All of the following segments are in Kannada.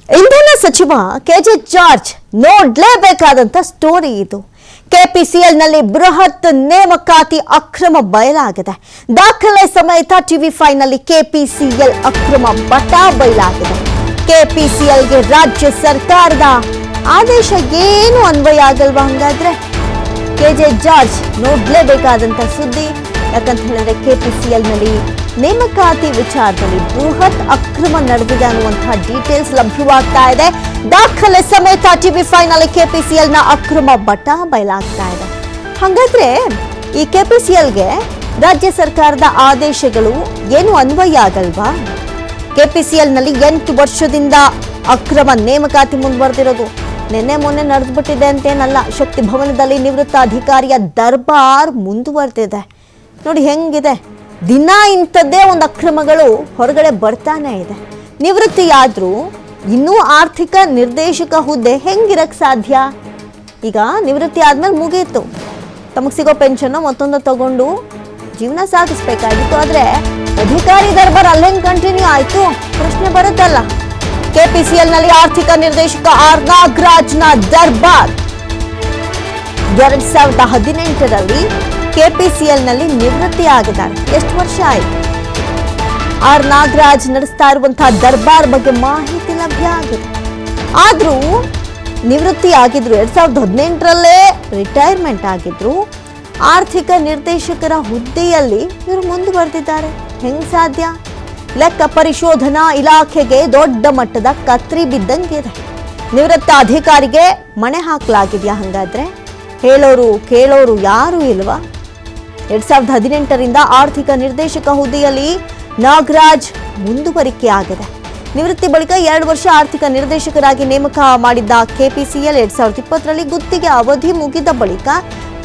ಇಂಧನ ಸಚಿವ ಕೆಜೆ ಜಾರ್ಜ್ ನೋಡ್ಲೇಬೇಕಾದಂತ ಸ್ಟೋರಿ ಇದು. ಕೆಪಿಸಿಎಲ್ನಲ್ಲಿ ಬೃಹತ್ ನೇಮಕಾತಿ ಅಕ್ರಮ ಬಯಲಾಗಿದೆ. ದಾಖಲೆ ಸಮೇತ ಟಿವಿ5 ನಲ್ಲಿ ಕೆಪಿಸಿಎಲ್ ಅಕ್ರಮ ಬಟ ಬಯಲಾಗಿದೆ. ಕೆಪಿಸಿಎಲ್ಗೆ ರಾಜ್ಯ ಸರ್ಕಾರದ ಆದೇಶ ಏನು ಅನ್ವಯ ಆಗಲ್ವಾ? ಹಂಗಾದ್ರೆ ಕೆಜೆ ಜಾರ್ಜ್ ನೋಡ್ಲೇಬೇಕಾದಂತ ಸುದ್ದಿ. ಯಾಕಂತ ಹೇಳಿದ್ರೆ ಕೆಪಿಸಿಎಲ್ನಲ್ಲಿ ನೇಮಕಾತಿ ವಿಚಾರದಲ್ಲಿ ಬೃಹತ್ ಅಕ್ರಮ ನಡೆದಿದೆ ಅನ್ನುವಂತಹ ಡೀಟೇಲ್ಸ್ ಲಭ್ಯವಾಗ್ತಾ ಇದೆ. ದಾಖಲೆ ಸಮೇತ ಟಿವಿ5 ನಲ್ಲಿ ಕೆಪಿಸಿಎಲ್ನ ಅಕ್ರಮ ಬಟ ಬಯಲಾಗ್ತಾ ಇದೆ. ಹಾಗಾದ್ರೆ ಈ ಕೆಪಿಸಿಎಲ್ಗೆ ರಾಜ್ಯ ಸರ್ಕಾರದ ಆದೇಶಗಳು ಏನು ಅನ್ವಯ ಆಗಲ್ವಾ? ಕೆಪಿಸಿಎಲ್ನಲ್ಲಿ 8 ವರ್ಷದಿಂದ ಅಕ್ರಮ ನೇಮಕಾತಿ ಮುಂದುವರೆದಿರೋದು ನಿನ್ನೆ ಮೊನ್ನೆ ನಡೆದ್ಬಿಟ್ಟಿದೆ ಅಂತೇನಲ್ಲ. ಶಕ್ತಿ ಭವನದಲ್ಲಿ ನಿವೃತ್ತ ಅಧಿಕಾರಿಯ ದರ್ಬಾರ್ ಮುಂದುವರೆದಿದೆ. ನೋಡಿ ಹೆಂಗಿದೆ, ದಿನ ಇಂಥದ್ದೇ ಒಂದು ಅಕ್ರಮಗಳು ಹೊರಗಡೆ ಬರ್ತಾನೆ ಇದೆ. ನಿವೃತ್ತಿಯಾದ್ರೂ ಇನ್ನೂ ಆರ್ಥಿಕ ನಿರ್ದೇಶಕ ಹುದ್ದೆ ಹೆಂಗಿರಕ್ ಸಾಧ್ಯ? ಈಗ ನಿವೃತ್ತಿ ಆದ್ಮೇಲೆ ಮುಗೀತು, ತಮಗೆ ಸಿಗೋ ಪೆನ್ಷನ್ ಮತ್ತೊಂದು ತಗೊಂಡು ಜೀವನ ಸಾಗಿಸ್ಬೇಕಾಗಿತ್ತು. ಆದ್ರೆ ಅಧಿಕಾರಿ ದರ್ಬಾರ್ ಅಲ್ಲೆಂಗ್ ಕಂಟಿನ್ಯೂ ಆಯ್ತು? ಪ್ರಶ್ನೆ ಬರುತ್ತಲ್ಲ. ಕೆಪಿಸಿಎಲ್ ನಲ್ಲಿ ಆರ್ಥಿಕ ನಿರ್ದೇಶಕ ಆರ್ ನಾಗರಾಜ್ನ ದರ್ಬಾರ್ 2018ರಲ್ಲಿ ಕೆಪಿಸಿಎಲ್ ನಲ್ಲಿ ನಿವೃತ್ತಿ ಆಗಿದ್ದಾರೆ. ಎಷ್ಟು ವರ್ಷ ಆಯ್ತು? ಆರ್ ನಾಗರಾಜ್ ನಡೆಸ್ತಾ ಇರುವಂತಹ ದರ್ಬಾರ್ ಬಗ್ಗೆ ಮಾಹಿತಿ ಲಭ್ಯ ಆಗಿದೆ. ಆದ್ರೂ ನಿವೃತ್ತಿ ಆಗಿದ್ರು, 2018ರಲ್ಲೇ ರಿಟೈರ್ಮೆಂಟ್ ಆಗಿದ್ರು. ಆರ್ಥಿಕ ನಿರ್ದೇಶಕರ ಹುದ್ದೆಯಲ್ಲಿ ಇವರು ಮುಂದುವರೆದಿದ್ದಾರೆ. ಹೆಂಗ್ ಸಾಧ್ಯ? ಲೆಕ್ಕ ಪರಿಶೋಧನಾ ಇಲಾಖೆಗೆ ದೊಡ್ಡ ಮಟ್ಟದ ಕತ್ರಿ ಬಿದ್ದಂಗಿದೆ. ನಿವೃತ್ತ ಅಧಿಕಾರಿಗೆ ಮಣೆ ಹಾಕಲಾಗಿದೆಯಾ? ಹಂಗಾದ್ರೆ ಹೇಳೋರು ಕೇಳೋರು ಯಾರು ಇಲ್ವಾ? 2018ರಿಂದ ಆರ್ಥಿಕ ನಿರ್ದೇಶಕ ಹುದ್ದೆಯಲ್ಲಿ ನಾಗರಾಜ್ ಮುಂದುವರಿಕೆ ಆಗಿದೆ. ನಿವೃತ್ತಿ ಬಳಿಕ 2 ವರ್ಷ ಆರ್ಥಿಕ ನಿರ್ದೇಶಕರಾಗಿ ನೇಮಕ ಮಾಡಿದ್ದ ಕೆಪಿಸಿಎಲ್ 2020ರಲ್ಲಿ ಗುತ್ತಿಗೆ ಅವಧಿ ಮುಗಿದ ಬಳಿಕ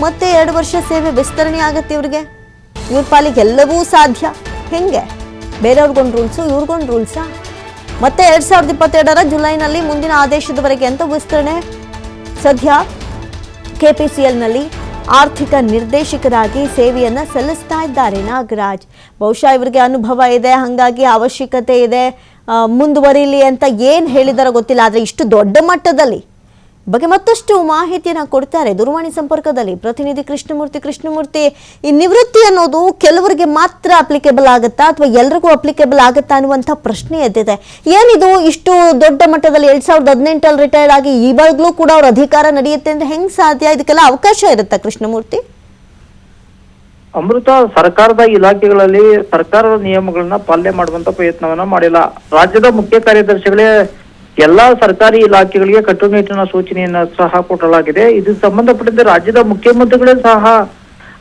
ಮತ್ತೆ 2 ವರ್ಷ ಸೇವೆ ವಿಸ್ತರಣೆ ಆಗತ್ತೆ. ಇವ್ರ ಪಾಲಿಗೆ ಎಲ್ಲವೂ ಸಾಧ್ಯ. ಹೆಂಗೆ? ಬೇರೆಯವ್ರಿಗೊಂದು ರೂಲ್ಸು, ಇವ್ರಿಗೊಂದು ರೂಲ್ಸಾ? ಮತ್ತೆ 2022ರ ಜುಲೈನಲ್ಲಿ ಮುಂದಿನ ಆದೇಶದವರೆಗೆ ಅಂತ ವಿಸ್ತರಣೆ. ಸದ್ಯ ಕೆಪಿಸಿಎಲ್ನಲ್ಲಿ ಆರ್ಥಿಕ ನಿರ್ದೇಶಕರಾಗಿ ಸೇವೆಯನ್ನ ಸಲ್ಲಿಸ್ತಾ ಇದ್ದಾರೆ ನಾಗರಾಜ್. ಬಹುಶಃ ಇವರಿಗೆ ಅನುಭವ ಇದೆ, ಹಾಗಾಗಿ ಅವಶ್ಯಕತೆ ಇದೆ, ಮುಂದುವರಿಲಿ ಅಂತ ಏನು ಹೇಳಿದಾರೋ ಗೊತ್ತಿಲ್ಲ. ಆದರೆ ಇಷ್ಟು ದೊಡ್ಡ ಮಟ್ಟದಲ್ಲಿ ಬಗ್ಗೆ ಮತ್ತಷ್ಟು ಮಾಹಿತಿಯನ್ನು ಕೊಡ್ತಾರೆ ದೂರವಾಣಿ ಸಂಪರ್ಕದಲ್ಲಿ ಪ್ರತಿನಿಧಿ ಕೃಷ್ಣಮೂರ್ತಿ. ಈ ನಿವೃತ್ತಿ ಅನ್ನೋದು ಕೆಲವರಿಗೆ ಮಾತ್ರ ಅಪ್ಲಿಕೇಬಲ್ ಆಗುತ್ತಾ ಅಥವಾ ಎಲ್ರಿಗೂ ಅಪ್ಲಿಕೇಬಲ್ ಆಗುತ್ತಾ ಅನ್ನುವಂಥ ಪ್ರಶ್ನೆ ಎದ್ದಿದೆ. ಏನಿದು ಇಷ್ಟು ದೊಡ್ಡ ಮಟ್ಟದಲ್ಲಿ 2018ರಲ್ಲಿ ರಿಟೈರ್ಡ್ ಆಗಿ ಇವಾಗಲೂ ಕೂಡ ಅವ್ರ ಅಧಿಕಾರ ನಡೆಯುತ್ತೆ ಅಂದ್ರೆ ಹೆಂಗ್ ಸಾಧ್ಯ? ಇದಕ್ಕೆಲ್ಲ ಅವಕಾಶ ಇರುತ್ತಾ ಕೃಷ್ಣಮೂರ್ತಿ? ಅಮೃತ, ಸರ್ಕಾರದ ಇಲಾಖೆಗಳಲ್ಲಿ ಸರ್ಕಾರದ ನಿಯಮಗಳನ್ನ ಪಾಲನೆ ಮಾಡುವಂತ ಪ್ರಯತ್ನವನ್ನ ಮಾಡಿಲ್ಲ. ರಾಜ್ಯದ ಮುಖ್ಯ ಕಾರ್ಯದರ್ಶಿಗಳೇ ಎಲ್ಲಾ ಸರ್ಕಾರಿ ಇಲಾಖೆಗಳಿಗೆ ಕಟ್ಟುನಿಟ್ಟಿನ ಸೂಚನೆಯನ್ನ ಸಹ ಕೊಡಲಾಗಿದೆ. ಇದು ಸಂಬಂಧಪಟ್ಟಂತೆ ರಾಜ್ಯದ ಮುಖ್ಯಮಂತ್ರಿಗಳೇ ಸಹ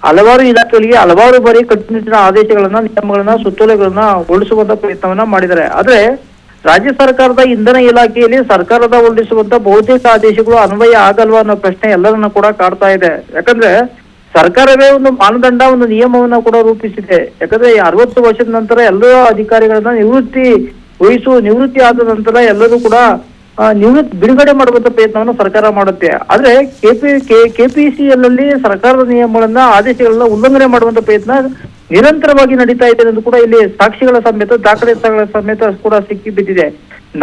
ಹಲವಾರು ಇಲಾಖೆಗಳಿಗೆ ಹಲವಾರು ಬಾರಿ ಕಟ್ಟುನಿಟ್ಟಿನ ಆದೇಶಗಳನ್ನ, ನಿಯಮಗಳನ್ನ, ಸುತ್ತೋಲೆಗಳನ್ನ ಹೊರಡಿಸುವಂತ ಪ್ರಯತ್ನವನ್ನ ಮಾಡಿದ್ದಾರೆ. ಆದ್ರೆ ರಾಜ್ಯ ಸರ್ಕಾರದ ಇಂಧನ ಇಲಾಖೆಯಲ್ಲಿ ಸರ್ಕಾರದ ಹೊರಡಿಸುವಂತ ಬಹುತೇಕ ಆದೇಶಗಳು ಅನ್ವಯ ಆಗಲ್ವಾ ಅನ್ನೋ ಪ್ರಶ್ನೆ ಎಲ್ಲರನ್ನ ಕೂಡ ಕಾಡ್ತಾ ಇದೆ. ಯಾಕಂದ್ರೆ ಸರ್ಕಾರವೇ ಒಂದು ಮಾನದಂಡ, ಒಂದು ನಿಯಮವನ್ನ ಕೂಡ ರೂಪಿಸಿದೆ. ಯಾಕಂದ್ರೆ 60 ವರ್ಷದ ನಂತರ ಎಲ್ಲ ಅಧಿಕಾರಿಗಳನ್ನ ನಿವೃತ್ತಿ ಆದ ನಂತರ ಎಲ್ಲರೂ ಕೂಡ ಬಿಡುಗಡೆ ಮಾಡುವಂತ ಪ್ರಯತ್ನವನ್ನು ಸರ್ಕಾರ ಮಾಡುತ್ತೆ. ಆದ್ರೆ ಕೆಪಿಸಿಎಲ್ ಅಲ್ಲಿ ಸರ್ಕಾರದ ನಿಯಮಗಳನ್ನ, ಆದೇಶಗಳನ್ನ ಉಲ್ಲಂಘನೆ ಮಾಡುವಂತ ಪ್ರಯತ್ನ ನಿರಂತರವಾಗಿ ನಡೀತಾ ಇದೆ ಎಂದು ಕೂಡ ಇಲ್ಲಿ ಸಾಕ್ಷಿಗಳ ಸಮೇತ, ದಾಖಲೆಗಳ ಸಮೇತ ಕೂಡ ಸಿಕ್ಕಿ ಬಿದ್ದಿದೆ.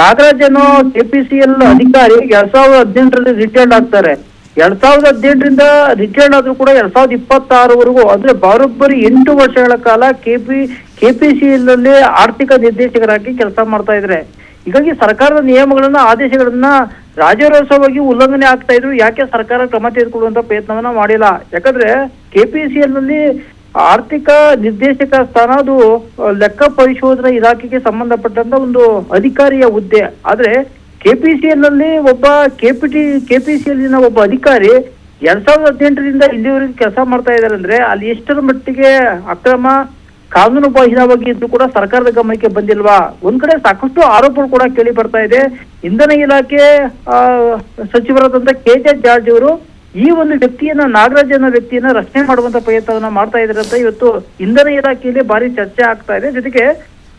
ನಾಗರಾಜ್ ಅನ್ನೋ ಕೆಪಿಸಿಎಲ್ ಅಧಿಕಾರಿ 2018ರಲ್ಲಿ ರಿಟೈರ್ಡ್ ಆಗ್ತಾರೆ. 2018ರಿಂದ ರಿಟೈರ್ಡ್ ಆದ್ರೂ ಕೂಡ 2026ವರೆಗೂ ಅಂದ್ರೆ ಬರೋಬ್ಬರಿ 8 ವರ್ಷಗಳ ಕಾಲ ಕೆಪಿಸಿಎಲ್ ನಲ್ಲಿ ಆರ್ಥಿಕ ನಿರ್ದೇಶಕರಾಗಿ ಕೆಲಸ ಮಾಡ್ತಾ ಇದ್ರೆ. ಹೀಗಾಗಿ ಸರ್ಕಾರದ ನಿಯಮಗಳನ್ನ, ಆದೇಶಗಳನ್ನ ರಾಜರೋಷವಾಗಿ ಉಲ್ಲಂಘನೆ ಆಗ್ತಾ ಇದ್ರು. ಯಾಕೆ ಸರ್ಕಾರ ಕ್ರಮ ತೆಗೆದುಕೊಳ್ಳುವಂತ ಪ್ರಯತ್ನವನ್ನ ಮಾಡಿಲ್ಲ? ಯಾಕಂದ್ರೆ ಕೆಪಿಸಿಎಲ್ ನಲ್ಲಿ ಆರ್ಥಿಕ ನಿರ್ದೇಶಕ ಸ್ಥಾನ ಅದು ಲೆಕ್ಕ ಪರಿಶೋಧನಾ ಇಲಾಖೆಗೆ ಸಂಬಂಧಪಟ್ಟಂತ ಒಂದು ಅಧಿಕಾರಿಯ ಹುದ್ದೆ. ಆದ್ರೆ ಕೆಪಿಸಿಎಲ್ ನಲ್ಲಿ ಒಬ್ಬ ಕೆಪಿಸಿಎಲ್ ಒಬ್ಬ ಅಧಿಕಾರಿ 2018ರಿಂದ ಇಲ್ಲಿವರೆಗೆ ಕೆಲಸ ಮಾಡ್ತಾ ಇದ್ದಾರೆ ಅಂದ್ರೆ ಅಲ್ಲಿ ಎಷ್ಟರ ಮಟ್ಟಿಗೆ ಅಕ್ರಮ, ಕಾನೂನು ಬಾಹಿರವಾಗಿ ಇದ್ರು ಕೂಡ ಸರ್ಕಾರದ ಗಮನಕ್ಕೆ ಬಂದಿಲ್ವಾ? ಒಂದ್ ಕಡೆ ಸಾಕಷ್ಟು ಆರೋಪಗಳು ಕೂಡ ಕೇಳಿ ಬರ್ತಾ ಇದೆ. ಇಂಧನ ಇಲಾಖೆ ಸಚಿವರಾದಂತ ಕೆಜೆ ಜಾರ್ಜ್ ಅವರು ಈ ಒಂದು ವ್ಯಕ್ತಿಯನ್ನ, ನಾಗರಾಜ್ ಅನ್ನೋ ವ್ಯಕ್ತಿಯನ್ನ ರಕ್ಷಣೆ ಮಾಡುವಂತ ಪ್ರಯತ್ನವನ್ನ ಮಾಡ್ತಾ ಇದ್ದಾರೆ ಅಂತ ಇವತ್ತು ಇಂಧನ ಇಲಾಖೆಯಲ್ಲಿ ಭಾರಿ ಚರ್ಚೆ ಆಗ್ತಾ ಇದೆ. ಜೊತೆಗೆ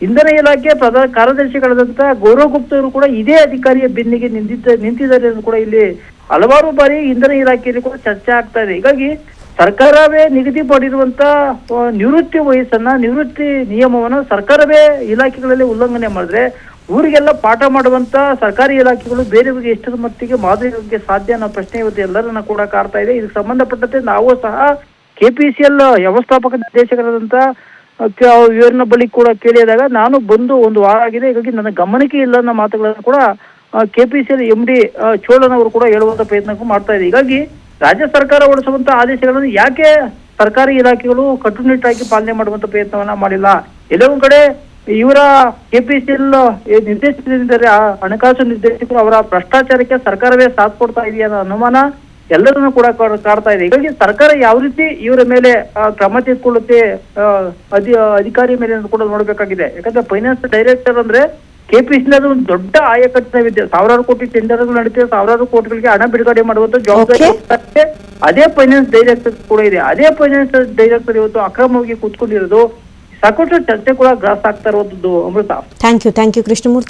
ಇಂಧನ ಇಲಾಖೆ ಪ್ರಧಾನ ಕಾರ್ಯದರ್ಶಿಗಳಾದಂತ ಗೌರವ್ ಗುಪ್ತಾ ಅವರು ಕೂಡ ಇದೇ ಅಧಿಕಾರಿಯ ಬೆನ್ನಿಗೆ ನಿಂತಿದ್ದಾರೆ ಎಂದು ಕೂಡ ಇಲ್ಲಿ ಹಲವಾರು ಬಾರಿ ಇಂಧನ ಇಲಾಖೆಯಲ್ಲಿ ಕೂಡ ಚರ್ಚೆ ಆಗ್ತಾ ಇದೆ. ಹೀಗಾಗಿ ಸರ್ಕಾರವೇ ನಿಗದಿ ಮಾಡಿರುವಂತ ನಿವೃತ್ತಿ ವಯಸ್ಸನ್ನ, ನಿವೃತ್ತಿ ನಿಯಮವನ್ನ ಸರ್ಕಾರವೇ ಇಲಾಖೆಗಳಲ್ಲಿ ಉಲ್ಲಂಘನೆ ಮಾಡಿದ್ರೆ ಊರಿಗೆಲ್ಲ ಪಾಠ ಮಾಡುವಂತ ಸರ್ಕಾರಿ ಇಲಾಖೆಗಳು ಬೇರೆಯವರಿಗೆ ಎಷ್ಟರ ಮಟ್ಟಿಗೆ ಮಾದರಿ ಸಾಧ್ಯ ಅನ್ನೋ ಪ್ರಶ್ನೆ ಇವತ್ತು ಎಲ್ಲರನ್ನ ಕೂಡ ಕಾಡ್ತಾ ಇದೆ. ಇದಕ್ಕೆ ಸಂಬಂಧಪಟ್ಟಂತೆ ನಾವು ಸಹ KPCL ವ್ಯವಸ್ಥಾಪಕ ನಿರ್ದೇಶಕರಾದಂತ ಇವರನ್ನ ಬಳಿ ಕೂಡ ಕೇಳಿದಾಗ ನಾನು ಬಂದು ಒಂದು ವಾರ ಆಗಿದೆ, ಹೀಗಾಗಿ ನನ್ನ ಗಮನಕ್ಕೆ ಇಲ್ಲ ಅನ್ನೋ ಮಾತುಗಳನ್ನು ಕೂಡ KPCL MD ಚೋಳನ್ ಅವರು ಕೂಡ ಹೇಳುವಂತ ಪ್ರಯತ್ನಕ್ಕೂ ಮಾಡ್ತಾ ಇದೆ. ಹೀಗಾಗಿ ರಾಜ್ಯ ಸರ್ಕಾರ ಹೊರಡಿಸುವಂತ ಆದೇಶಗಳನ್ನು ಯಾಕೆ ಸರ್ಕಾರಿ ಇಲಾಖೆಗಳು ಕಟ್ಟುನಿಟ್ಟಾಗಿ ಪಾಲನೆ ಮಾಡುವಂತ ಪ್ರಯತ್ನವನ್ನ ಮಾಡಿಲ್ಲ? ಎಲ್ಲೋ ಒಂದ್ ಕಡೆ ಇವರ KPCL ನಿರ್ದೇಶಕರಿದ್ದಾರೆ, ಹಣಕಾಸು ನಿರ್ದೇಶಕರು, ಅವರ ಭ್ರಷ್ಟಾಚಾರಕ್ಕೆ ಸರ್ಕಾರವೇ ಸಾಥ್ ಕೊಡ್ತಾ ಇದೆಯಾ ಅನ್ನೋ ಅನುಮಾನ ಎಲ್ಲರನ್ನೂ ಕೂಡ ಕಾಡ್ತಾ ಇದೆ. ಹೀಗಾಗಿ ಸರ್ಕಾರ ಯಾವ ರೀತಿ ಇವರ ಮೇಲೆ ಕ್ರಮ ತೆಗೆದುಕೊಳ್ಳುತ್ತೆ ಅಧಿಕಾರಿ ಮೇಲೆ ಕೂಡ ನೋಡ್ಬೇಕಾಗಿದೆ. ಯಾಕಂದ್ರೆ ಫೈನಾನ್ಸ್ ಡೈರೆಕ್ಟರ್ ಅಂದ್ರೆ KPCL ಅದು ಒಂದು ದೊಡ್ಡ ಆಯಕಟ್ಟಿನವಿದೆ. ಸಾವಿರಾರು ಕೋಟಿ ಟೆಂಡರ್ಗಳು ನಡೀತಿದೆ, ಸಾವಿರಾರು ಕೋಟಿಗಳಿಗೆ ಹಣ ಬಿಡುಗಡೆ ಮಾಡುವಂತ ಜವಾಬ್ದಾರಿ ಅದೇ ಫೈನಾನ್ಸ್ ಡೈರೆಕ್ಟರ್ ಕೂಡ ಇದೆ. ಅದೇ ಫೈನಾನ್ಸ್ ಡೈರೆಕ್ಟರ್ ಇವತ್ತು ಅಕ್ರಮವಾಗಿ ಕೂತ್ಕೊಂಡಿರೋದು ಸಾಕಷ್ಟು ಚರ್ಚೆ ಕೂಡ ಗ್ರಾಸ ಆಗ್ತಾ ಇರುವಂತದ್ದು. ಅಮೃತ, ಥ್ಯಾಂಕ್ ಯು ಕೃಷ್ಣಮೂರ್ತಿ.